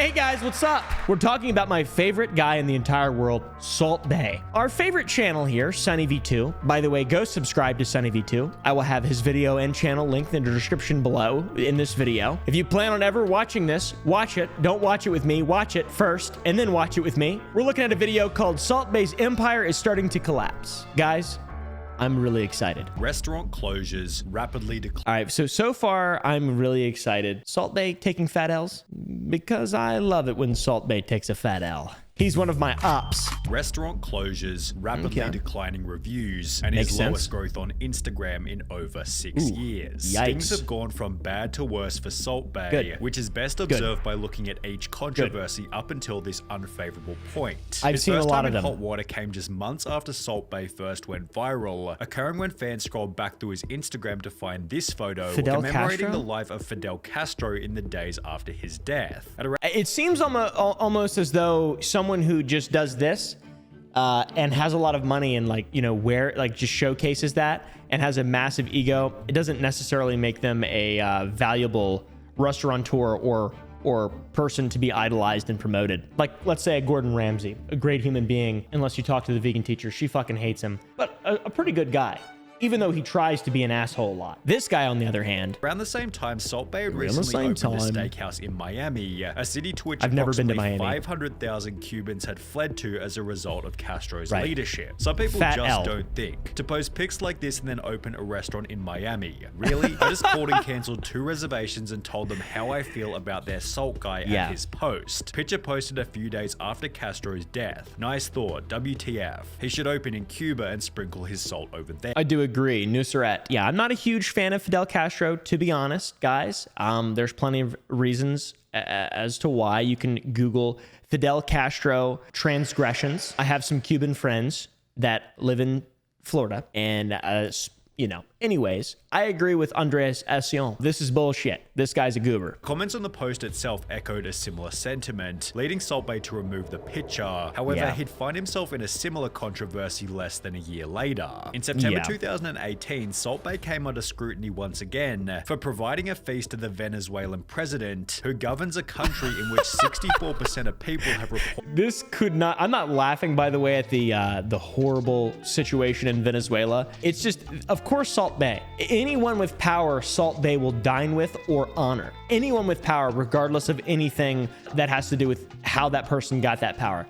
Hey guys, what's up? We're talking about my favorite guy in the entire world, Salt Bae. Our favorite channel here, SunnyV2. By the way, go subscribe to SunnyV2. I will have his video and channel linked in the description below in this video. If you plan on ever watching this, watch it. Don't watch it with me. Watch it first and then watch it with me. We're looking at a video called Salt Bae's Empire is Starting to Collapse. Guys, I'm really excited. Restaurant closures rapidly decline. All right, so far, I'm really excited. Salt Bae taking fat L's? Because I love it when Salt Bae takes a fat L. He's one of my ops. Restaurant closures, rapidly declining reviews, and his lowest growth on Instagram in over 6 years. Yikes. Things have gone from bad to worse for Salt Bae, which is best observed by looking at each controversy up until this unfavorable point. I've seen a lot of them. His first time in hot water came just months after Salt Bae first went viral, occurring when fans scrolled back through his Instagram to find this photo commemorating the life of Fidel Castro in the days after his death. It seems almost as though someone who just does this and has a lot of money and just showcases that and has a massive ego, it doesn't necessarily make them a valuable restaurateur or person to be idolized and promoted. Like, let's say a Gordon Ramsay, a great human being, unless you talk to the vegan teacher, she fucking hates him, but a pretty good guy, even though he tries to be an asshole a lot. This guy, on the other hand... Around the same time, Salt Bae had recently opened a steakhouse in Miami, a city to which approximately 500,000 Cubans had fled to as a result of Castro's leadership. Some people don't think. To post pics like this and then open a restaurant in Miami. Really? I just called and cancelled 2 reservations and told them how I feel about their salt guy at his post. Picture posted a few days after Castro's death. Nice thought, WTF. He should open in Cuba and sprinkle his salt over there. I do agree. Nusret. Yeah, I'm not a huge fan of Fidel Castro, to be honest, guys. There's plenty of reasons as to why. You can Google Fidel Castro transgressions. I have some Cuban friends that live in Florida, and anyways, I agree with Andres Asion. This is bullshit. This guy's a goober. Comments on the post itself echoed a similar sentiment, leading Salt Bae to remove the picture. However, he'd find himself in a similar controversy less than a year later. In September 2018, Salt Bae came under scrutiny once again for providing a feast to the Venezuelan president, who governs a country in which 64% of people have reported. This could not... I'm not laughing, by the way, at the horrible situation in Venezuela. It's just, of course, Salt Bae. Anyone with power, Salt Bae will dine with or honor. Anyone with power, regardless of anything that has to do with how that person got that power.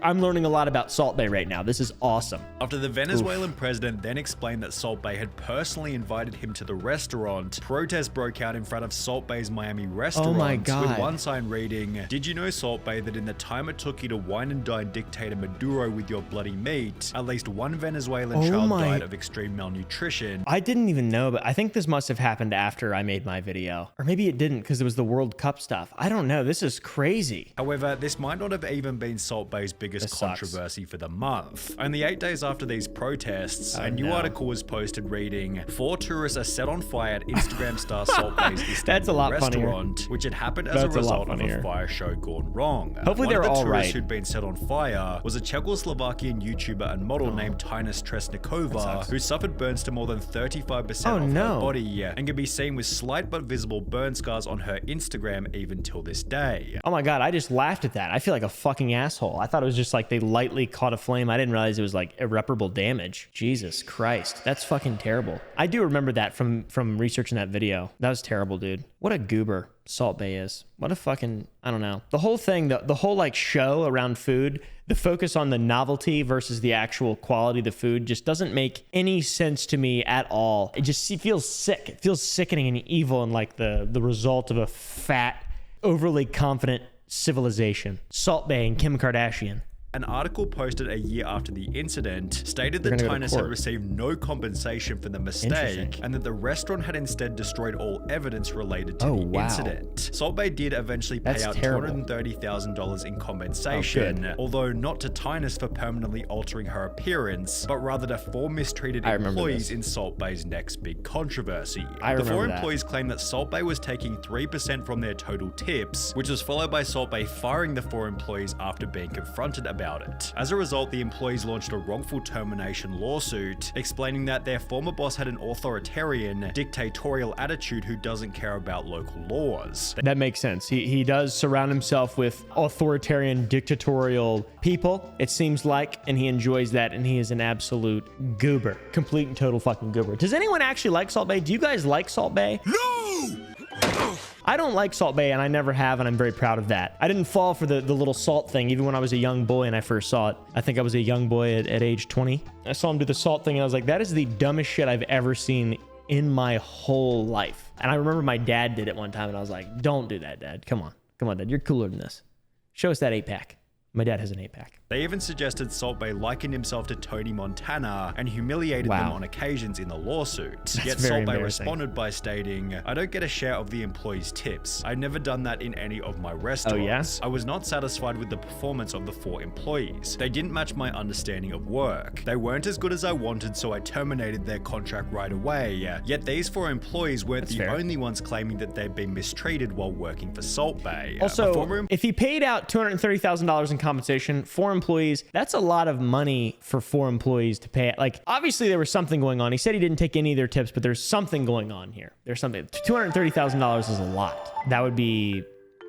I'm learning a lot about Salt Bae right now. This is awesome. After the Venezuelan president then explained that Salt Bae had personally invited him to the restaurant, protests broke out in front of Salt Bae's Miami restaurant, with one sign reading, "Did you know, Salt Bae, that in the time it took you to wine and dine dictator Maduro with your bloody meat, at least one Venezuelan child died of extreme malnutrition." I didn't even know, but I think this must have happened after I made my video. Or maybe it didn't, because it was the World Cup stuff. I don't know. This is crazy. However, this might not have even been Salt Bae's biggest controversy for the month. Only 8 days after these protests, a new article was posted reading, 4 tourists are set on fire at Instagram star Salt Bae's Istanbul restaurant, which had happened as a result of a fire show gone wrong. Hopefully they're all right. One of the tourists who'd been set on fire was a Czechoslovakian YouTuber and model named Tina Stresnikova, who suffered burns to more than 35% of her body and can be seen with slight but visible burn scars on her Instagram even till this day. Oh my God, I just laughed at that. I feel like a fucking asshole. I thought it was just like they lightly caught a flame. I didn't realize it was like irreparable damage. Jesus Christ. That's fucking terrible. I do remember that from researching that video. That was terrible, dude. What a goober Salt Bae is. What a fucking, I don't know. The whole thing, the whole like show around food, the focus on the novelty versus the actual quality of the food just doesn't make any sense to me at all. It feels sick. It feels sickening and evil and like the result of a fat, overly confident civilization. Salt Bae and Kim Kardashian. An article posted a year after the incident stated that Tinus had received no compensation for the mistake and that the restaurant had instead destroyed all evidence related to the incident. Salt Bae did eventually pay out $230,000 in compensation, although not to Tinus for permanently altering her appearance, but rather to 4 mistreated employees in Salt Bae's next big controversy. The 4 employees claimed that Salt Bae was taking 3% from their total tips, which was followed by Salt Bae firing the 4 employees after being confronted about about it. As a result, the employees launched a wrongful termination lawsuit, explaining that their former boss had an authoritarian, dictatorial attitude who doesn't care about local laws. That makes sense. He does surround himself with authoritarian, dictatorial people, it seems like, and he enjoys that, and he is an absolute goober. Complete and total fucking goober. Does anyone actually like Salt Bae? Do you guys like Salt Bae? No! I don't like Salt Bae, and I never have, and I'm very proud of that. I didn't fall for the little salt thing, even when I was a young boy and I first saw it. I think I was a young boy at age 20. I saw him do the salt thing, and I was like, that is the dumbest shit I've ever seen in my whole life. And I remember my dad did it one time, and I was like, don't do that, Dad. Come on. Come on, Dad. You're cooler than this. Show us that 8-pack. My dad has an 8-pack. They even suggested Salt Bae likened himself to Tony Montana and humiliated them on occasions in the lawsuit. Yet Salt Bae responded by stating, I don't get a share of the employees' tips. I've never done that in any of my restaurants. I was not satisfied with the performance of the 4 employees. They didn't match my understanding of work. They weren't as good as I wanted, so I terminated their contract right away. Yet these 4 employees weren't the only ones claiming that they'd been mistreated while working for Salt Bae. Also, if he paid out $230,000 in compensation, 4 employees, that's a lot of money for 4 employees to pay. Like, obviously there was something going on. He said he didn't take any of their tips, but there's something going on here. There's something. $230,000 is a lot. That would be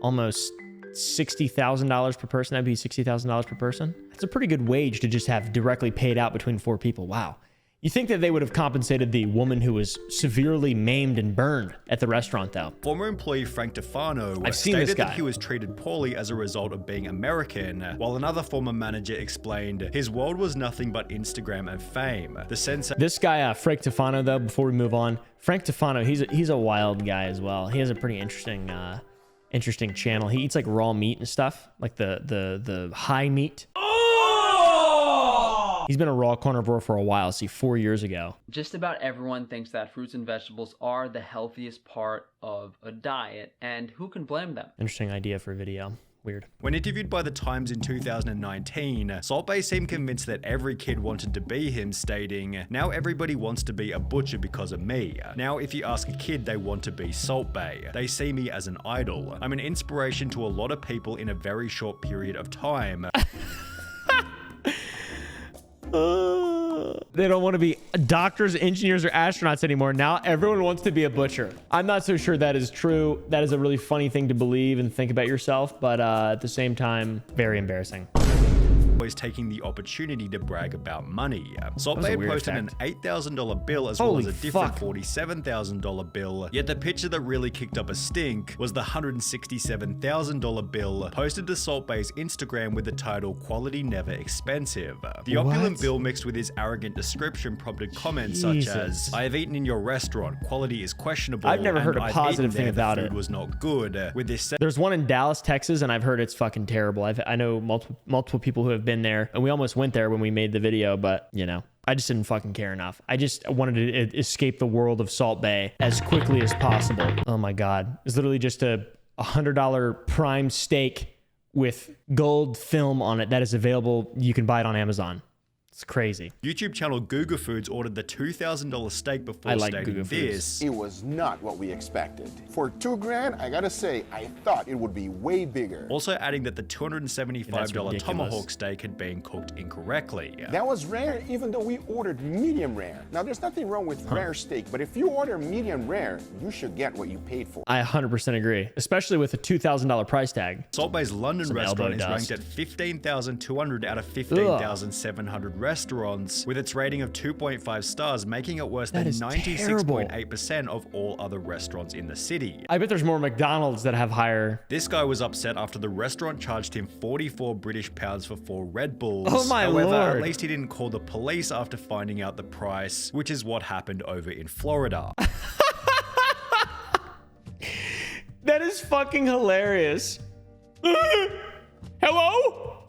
almost $60,000 per person. That'd be $60,000 per person. That's a pretty good wage to just have directly paid out between 4 people. Wow. You think that they would have compensated the woman who was severely maimed and burned at the restaurant, though? Former employee Frank Stefano stated that he was treated poorly as a result of being American, while another former manager explained his world was nothing but Instagram and fame. This guy, Frank Stefano, though, before we move on, Frank Stefano, he's a wild guy as well. He has a pretty interesting channel. He eats like raw meat and stuff, like the high meat. He's been a raw carnivore for a while, see, 4 years ago. Just about everyone thinks that fruits and vegetables are the healthiest part of a diet, and who can blame them? Interesting idea for a video. Weird. When interviewed by The Times in 2019, Salt Bae seemed convinced that every kid wanted to be him, stating, now everybody wants to be a butcher because of me. Now if you ask a kid, they want to be Salt Bae. They see me as an idol. I'm an inspiration to a lot of people in a very short period of time. They don't want to be doctors, engineers, or astronauts anymore. Now everyone wants to be a butcher. I'm not so sure that is true. That is a really funny thing to believe and think about yourself, but at the same time, very embarrassing. Always taking the opportunity to brag about money. Salt Bae posted an $8,000 bill as well as a different $47,000 bill, yet the picture that really kicked up a stink was the $167,000 bill posted to Salt Bae's Instagram with the title "Quality Never Expensive." The opulent bill mixed with his arrogant description prompted comments such as, I have eaten in your restaurant, quality is questionable. I've never heard a positive thing about it. The food was not good. With this There's one in Dallas, Texas, and I've heard it's fucking terrible. I know multiple people who have been there, and we almost went there when we made the video, but you know, I just didn't fucking care enough. I just wanted to escape the world of Salt Bae as quickly as possible. Oh my God. It's literally just a $100 prime steak with gold film on it that is available. You can buy it on Amazon. It's crazy. YouTube channel Google Foods ordered the $2,000 steak before stating this. It was not what we expected. For $2,000, I gotta say, I thought it would be way bigger. Also adding that the $275 tomahawk steak had been cooked incorrectly. That was rare even though we ordered medium rare. Now there's nothing wrong with rare steak, but if you order medium rare, you should get what you paid for. I 100% agree, especially with a $2,000 price tag. Salt Bae's London restaurant is ranked at 15,200 out of 15,700 restaurants, with its rating of 2.5 stars, making it worse than 96.8% of all other restaurants in the city. I bet there's more McDonald's that have higher. This guy was upset after the restaurant charged him 44 British pounds for 4 Red Bulls. Oh my However, Lord. At least he didn't call the police after finding out the price, which is what happened over in Florida. That is fucking hilarious. Hello?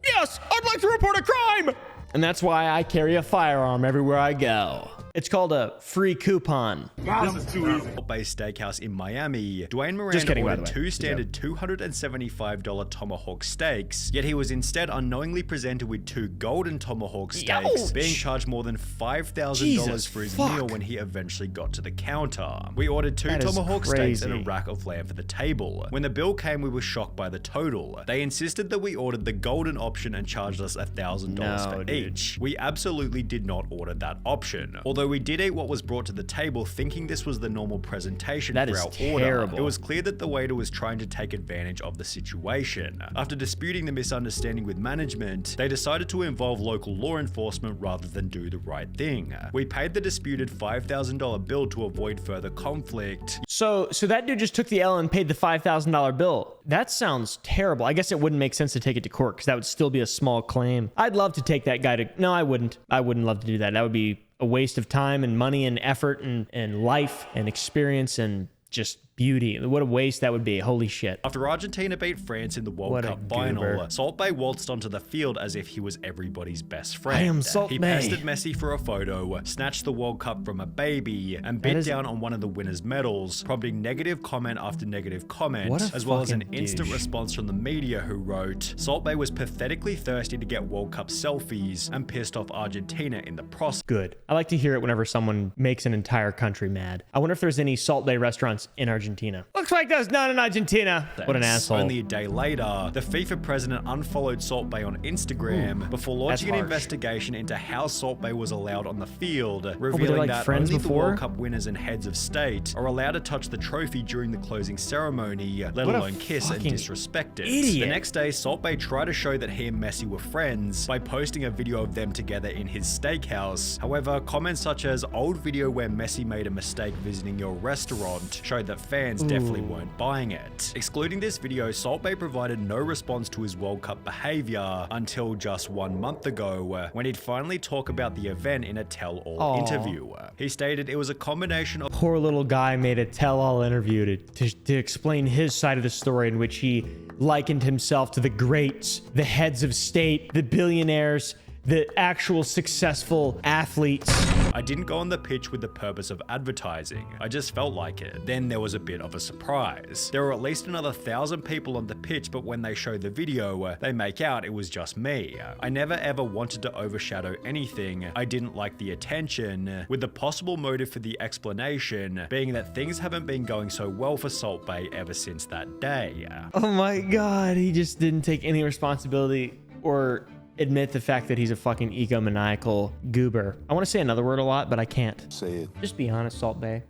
Yes, I'd like to report a crime. And that's why I carry a firearm everywhere I go. It's called a free coupon. This is too easy. Salt Bae Steakhouse in Miami, Dwayne Moran ordered two standard $275 tomahawk steaks, yet he was instead unknowingly presented with two golden tomahawk steaks, being charged more than $5,000 for his meal when he eventually got to the counter. We ordered two tomahawk steaks and a rack of lamb for the table. When the bill came, we were shocked by the total. They insisted that we ordered the golden option and charged us $1,000 for each. We absolutely did not order that option. Although we did eat what was brought to the table thinking this was the normal presentation for our order, it was clear that the waiter was trying to take advantage of the situation. After disputing the misunderstanding with management, they decided to involve local law enforcement rather than do the right thing. We paid the disputed $5,000 bill to avoid further conflict. So that dude just took the L and paid the $5,000 bill. That sounds terrible. I guess it wouldn't make sense to take it to court because that would still be a small claim. I'd love to take that guy to... No, I wouldn't. I wouldn't love to do that. That would be a waste of time and money and effort and life and experience and just beauty. What a waste that would be. Holy shit. After Argentina beat France in the World Cup final, Salt Bae waltzed onto the field as if he was everybody's best friend. I am Salt He Bae. pestered Messi for a photo, snatched the World Cup from a baby, and bit down on one of the winner's medals, prompting negative comment after negative comment, as well as an instant response from the media who wrote, Salt Bae was pathetically thirsty to get World Cup selfies and pissed off Argentina in the process. Good. I like to hear it whenever someone makes an entire country mad. I wonder if there's any Salt Bae restaurants in Argentina. Looks like there's none in Argentina. What an asshole. Only a day later, the FIFA president unfollowed Salt Bae on Instagram before launching an investigation into how Salt Bae was allowed on the field, revealing that only the World Cup winners and heads of state are allowed to touch the trophy during the closing ceremony, let alone kiss and disrespect it. The next day, Salt Bae tried to show that he and Messi were friends by posting a video of them together in his steakhouse. However, comments such as old video where Messi made a mistake visiting your restaurant showed that fans definitely weren't buying it. Excluding this video, Salt Bae provided no response to his World Cup behavior until just 1 month ago, when he'd finally talk about the event in a tell-all interview. He stated it was a combination of... Poor little guy made a tell-all interview to explain his side of the story, in which he likened himself to the greats, the heads of state, the billionaires, the actual successful athletes. I didn't go on the pitch with the purpose of advertising. I just felt like it. Then there was a bit of a surprise. There were at least another 1,000 people on the pitch, but when they show the video, they make out it was just me. I never ever wanted to overshadow anything. I didn't like the attention, with the possible motive for the explanation being that things haven't been going so well for Salt Bae ever since that day. Oh my God, he just didn't take any responsibility or admit the fact that he's a fucking egomaniacal goober. I want to say another word a lot, but I can't. Say it. Just be honest, Salt Bae.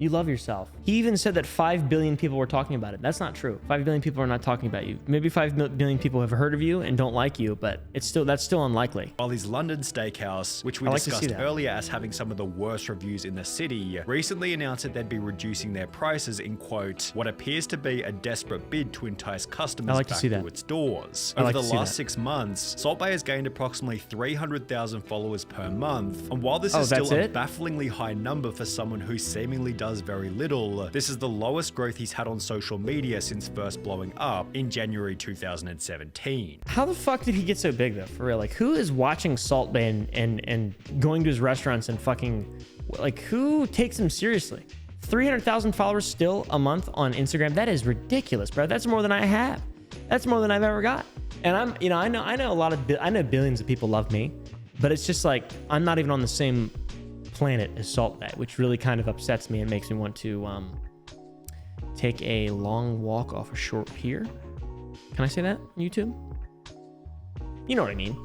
You love yourself. He even said that 5 billion people were talking about it. That's not true. 5 billion people are not talking about you. Maybe 5 billion people have heard of you and don't like you, but that's still unlikely. While his London steakhouse, which we discussed earlier as having some of the worst reviews in the city, recently announced that they'd be reducing their prices in, quote, what appears to be a desperate bid to entice customers back to its doors. Over the last 6 months, Salt Bae has gained approximately 300,000 followers per month. And while this is still a bafflingly high number for someone who seemingly does very little, this is the lowest growth he's had on social media since first blowing up in January 2017. How the fuck did he get so big though? For real, like who is watching Salt Bae and going to his restaurants and fucking, like who takes him seriously? 300,000 followers still a month on Instagram? That is ridiculous, bro. That's more than I have. That's more than I've ever got. And I know billions of people love me, but it's just like I'm not even on the same planet as Salt Bae, which really kind of upsets me and makes me want to take a long walk off a short pier. Can I say that on YouTube? You know what I mean.